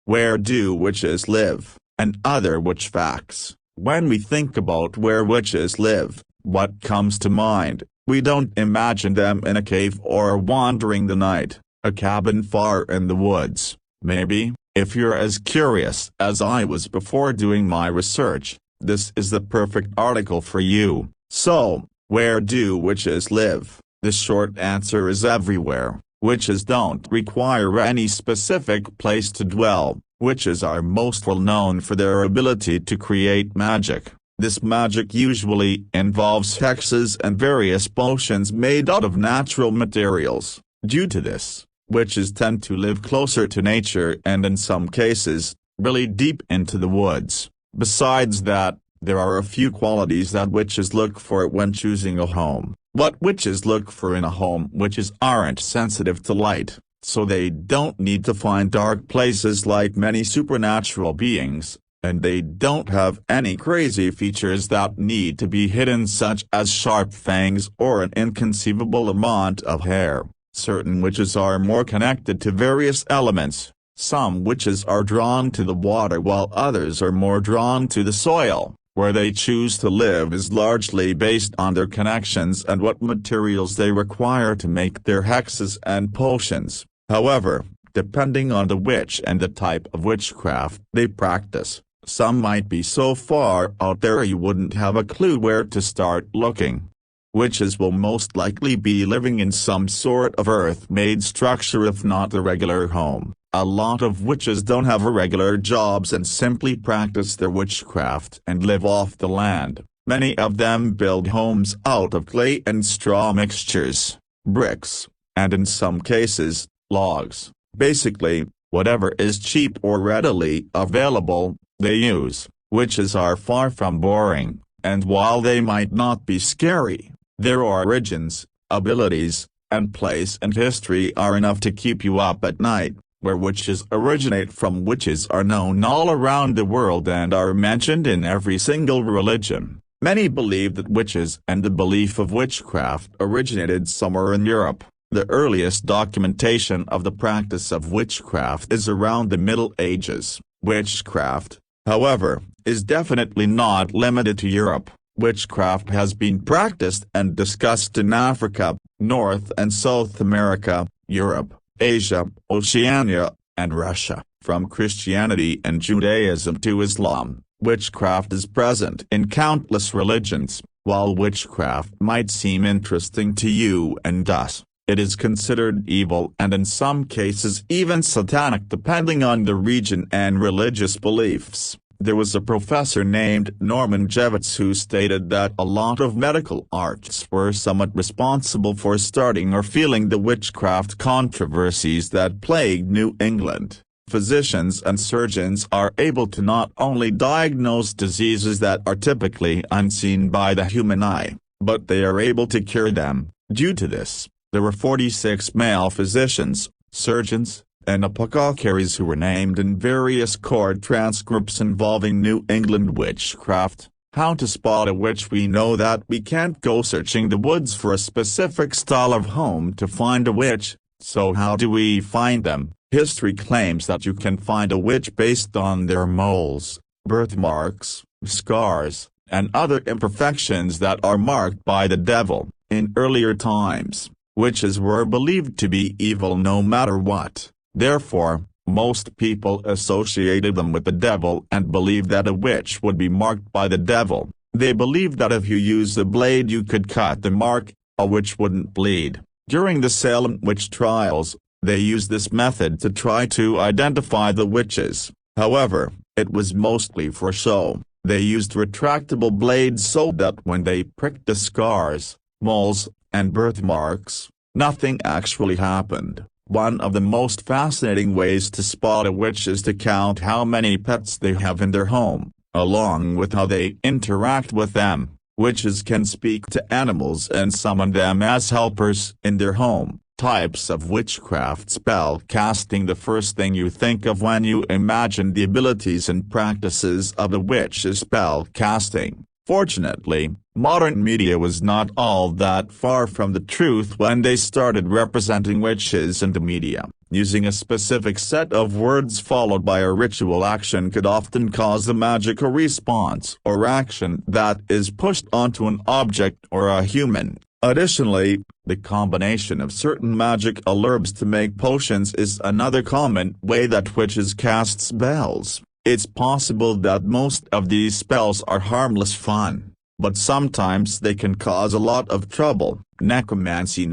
Where do witches live, and other witch facts. When we think about where witches live, what comes to mind? We don't imagine them in a cave or wandering the night, a cabin far in the woods. Maybe, if you're as curious as I was before doing my research, this is the perfect article for you. So, where do witches live? The short answer is everywhere. Witches don't require any specific place to dwell. Witches are most well known for their ability to create magic. This magic usually involves hexes and various potions made out of natural materials. Due to this, witches tend to live closer to nature and in some cases, really deep into the woods. Besides that, there are a few qualities that witches look for when choosing a home. What witches look for in a home: witches aren't sensitive to light, so they don't need to find dark places like many supernatural beings. And they don't have any crazy features that need to be hidden, such as sharp fangs or an inconceivable amount of hair. Certain witches are more connected to various elements. Some witches are drawn to the water while others are more drawn to the soil. Where they choose to live is largely based on their connections and what materials they require to make their hexes and potions. However, depending on the witch and the type of witchcraft they practice, some might be so far out there you wouldn't have a clue where to start looking. Witches will most likely be living in some sort of earth-made structure, if not a regular home. A lot of witches don't have regular jobs and simply practice their witchcraft and live off the land. Many of them build homes out of clay and straw mixtures, bricks, and in some cases, logs. Basically, whatever is cheap or readily available, they use. Witches are far from boring, and while they might not be scary, their origins, abilities, and place and history are enough to keep you up at night. Where witches originate from: witches are known all around the world and are mentioned in every single religion. Many believe that witches and the belief of witchcraft originated somewhere in Europe. The earliest documentation of the practice of witchcraft is around the Middle Ages. Witchcraft, however, is definitely not limited to Europe. Witchcraft has been practiced and discussed in Africa, North and South America, Europe, Asia, Oceania, and Russia. From Christianity and Judaism to Islam, witchcraft is present in countless religions. While witchcraft might seem interesting to you and us, it is considered evil and in some cases even satanic, depending on the region and religious beliefs. There was a professor named Norman Jevitz who stated that a lot of medical arts were somewhat responsible for starting or fueling the witchcraft controversies that plagued New England. Physicians and surgeons are able to not only diagnose diseases that are typically unseen by the human eye, but they are able to cure them. Due to this, there were 46 male physicians, surgeons, and apothecaries who were named in various court transcripts involving New England witchcraft. How to spot a witch? We know that we can't go searching the woods for a specific style of home to find a witch, so how do we find them? History claims that you can find a witch based on their moles, birthmarks, scars, and other imperfections that are marked by the devil. In earlier times, witches were believed to be evil no matter what. Therefore, most people associated them with the devil and believed that a witch would be marked by the devil. They believed that if you used a blade you could cut the mark, a witch wouldn't bleed. During the Salem witch trials, they used this method to try to identify the witches. However, it was mostly for show. They used retractable blades so that when they pricked the scars, moles, and birthmarks, nothing actually happened. One of the most fascinating ways to spot a witch is to count how many pets they have in their home, along with how they interact with them. Witches can speak to animals and summon them as helpers in their home. Types of witchcraft: spell casting. The first thing you think of when you imagine the abilities and practices of a witch is spell casting. Fortunately, modern media was not all that far from the truth when they started representing witches in the media. Using a specific set of words followed by a ritual action could often cause a magical response or action that is pushed onto an object or a human. Additionally, the combination of certain magical herbs to make potions is another common way that witches cast spells. It's possible that most of these spells are harmless fun, but sometimes they can cause a lot of trouble. Necromancy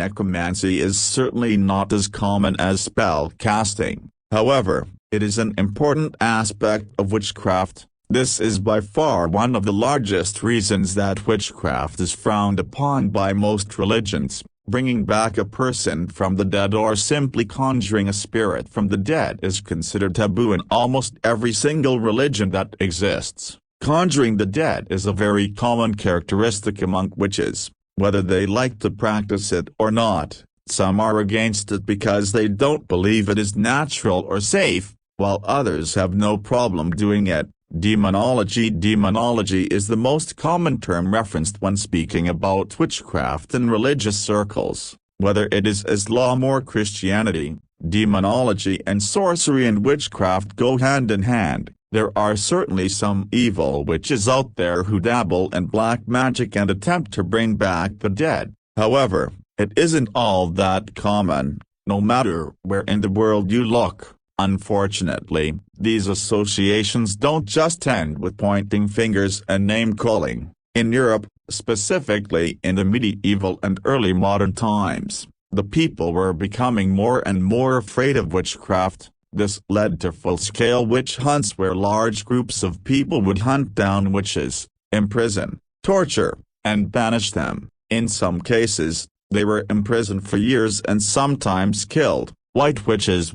is certainly not as common as spell casting. However, it is an important aspect of witchcraft. This is by far one of the largest reasons that witchcraft is frowned upon by most religions. Bringing back a person from the dead or simply conjuring a spirit from the dead is considered taboo in almost every single religion that exists. Conjuring the dead is a very common characteristic among witches, whether they like to practice it or not. Some are against it because they don't believe it is natural or safe, while others have no problem doing it. Demonology is the most common term referenced when speaking about witchcraft in religious circles. Whether it is Islam or Christianity, demonology and sorcery and witchcraft go hand in hand. There are certainly some evil witches out there who dabble in black magic and attempt to bring back the dead. However, it isn't all that common, no matter where in the world you look. Unfortunately, these associations don't just end with pointing fingers and name-calling. In Europe, specifically in the medieval and early modern times, the people were becoming more and more afraid of witchcraft. This led to full-scale witch hunts where large groups of people would hunt down witches, imprison, torture, and banish them. In some cases, they were imprisoned for years and sometimes killed. White witches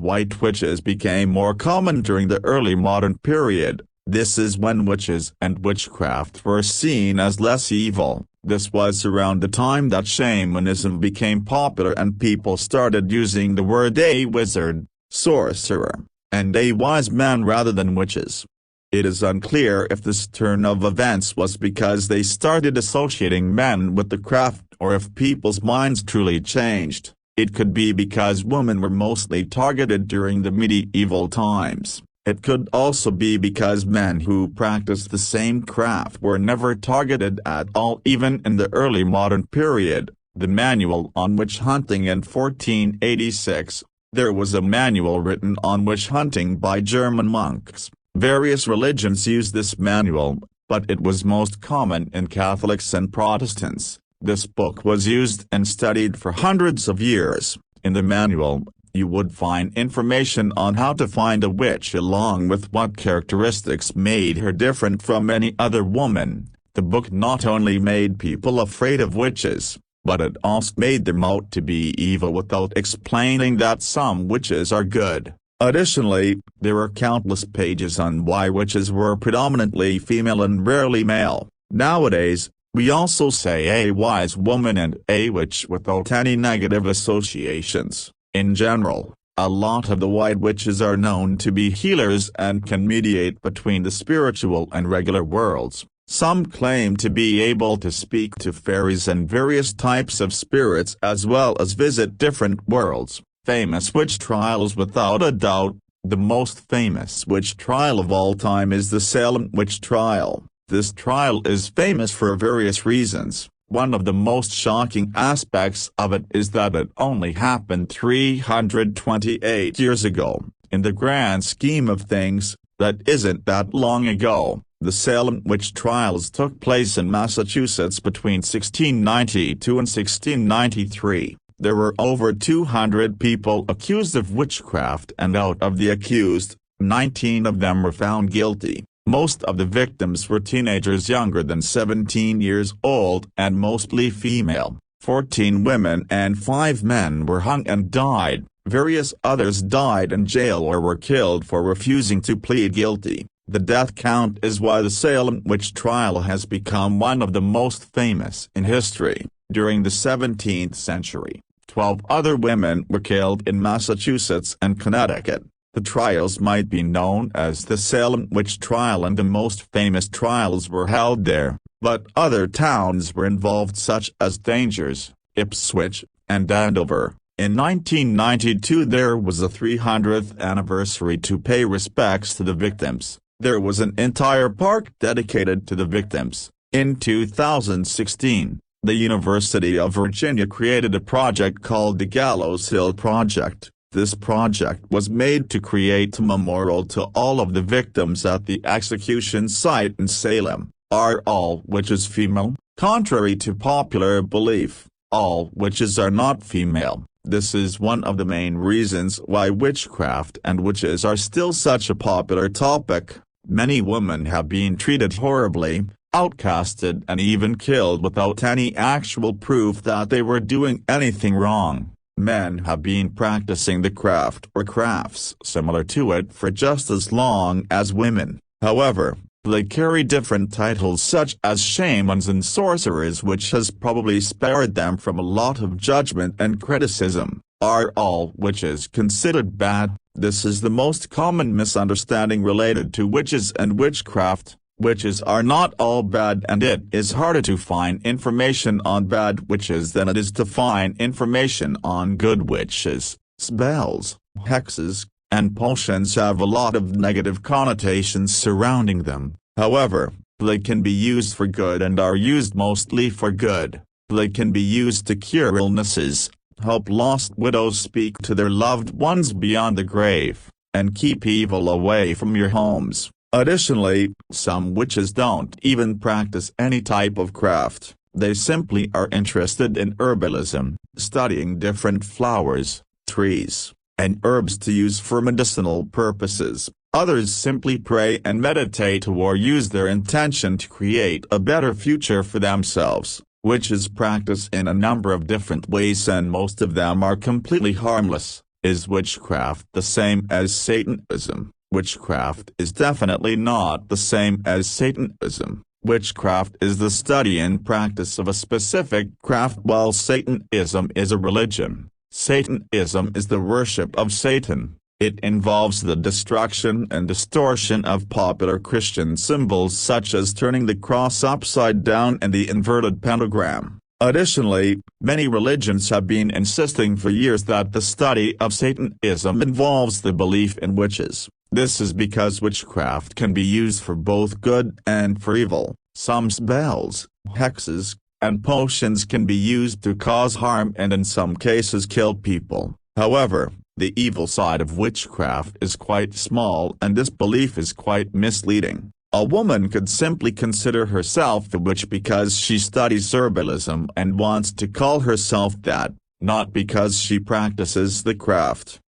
became more common during the early modern period. This is when witches and witchcraft were seen as less evil. This was around the time that shamanism became popular and people started using the word a wizard, sorcerer, and a wise man rather than witches. It is unclear if this turn of events was because they started associating men with the craft or if people's minds truly changed. It could be because women were mostly targeted during the medieval times. It could also be because men who practiced the same craft were never targeted at all even in the early modern period. The Manual on Witch Hunting in 1486. There was a manual written on witch hunting by German monks. Various religions used this manual, but it was most common in Catholics and Protestants. This book was used and studied for hundreds of years. In the manual, you would find information on how to find a witch along with what characteristics made her different from any other woman. The book not only made people afraid of witches, but it also made them out to be evil without explaining that some witches are good. Additionally, there were countless pages on why witches were predominantly female and rarely male. Nowadays, we also say a wise woman and a witch without any negative associations. In general, a lot of the white witches are known to be healers and can mediate between the spiritual and regular worlds. Some claim to be able to speak to fairies and various types of spirits as well as visit different worlds. Famous witch trials. Without a doubt, the most famous witch trial of all time is the Salem witch trial. This trial is famous for various reasons. One of the most shocking aspects of it is that it only happened 328 years ago. In the grand scheme of things, that isn't that long ago. The Salem witch trials took place in Massachusetts between 1692 and 1693. There were over 200 people accused of witchcraft, and out of the accused, 19 of them were found guilty. Most of the victims were teenagers younger than 17 years old and mostly female. 14 women and 5 men were hung and died. Various others died in jail or were killed for refusing to plead guilty. The death count is why the Salem witch trial has become one of the most famous in history. During the 17th century, 12 other women were killed in Massachusetts and Connecticut. The trials might be known as the Salem witch trial and the most famous trials were held there, but other towns were involved such as Dangers, Ipswich, and Andover. In 1992 there was a 300th anniversary to pay respects to the victims. There was an entire park dedicated to the victims. In 2016, the University of Virginia created a project called the Gallows Hill Project. This project was made to create a memorial to all of the victims at the execution site in Salem. Are all witches female? Contrary to popular belief, all witches are not female. This is one of the main reasons why witchcraft and witches are still such a popular topic. Many women have been treated horribly, outcasted and even killed without any actual proof that they were doing anything wrong. Men have been practicing the craft or crafts similar to it for just as long as women. However, they carry different titles such as shamans and sorcerers, which has probably spared them from a lot of judgment and criticism. Are all witches considered bad? This is the most common misunderstanding related to witches and witchcraft. Witches are not all bad, and it is harder to find information on bad witches than it is to find information on good witches. Spells, hexes, and potions have a lot of negative connotations surrounding them. However, they can be used for good and are used mostly for good. They can be used to cure illnesses, help lost widows speak to their loved ones beyond the grave, and keep evil away from your homes. Additionally, some witches don't even practice any type of craft. They simply are interested in herbalism, studying different flowers, trees, and herbs to use for medicinal purposes. Others simply pray and meditate or use their intention to create a better future for themselves. Witches practice in a number of different ways and most of them are completely harmless. Is witchcraft the same as Satanism? Witchcraft is definitely not the same as Satanism. Witchcraft is the study and practice of a specific craft, while Satanism is a religion. Satanism is the worship of Satan. It involves the destruction and distortion of popular Christian symbols such as turning the cross upside down and the inverted pentagram. Additionally, many religions have been insisting for years that the study of Satanism involves the belief in witches. This is because witchcraft can be used for both good and for evil. Some spells, hexes, and potions can be used to cause harm and in some cases kill people. However, the evil side of witchcraft is quite small and this belief is quite misleading. A woman could simply consider herself the witch because she studies herbalism and wants to call herself that, not because she practices the craft.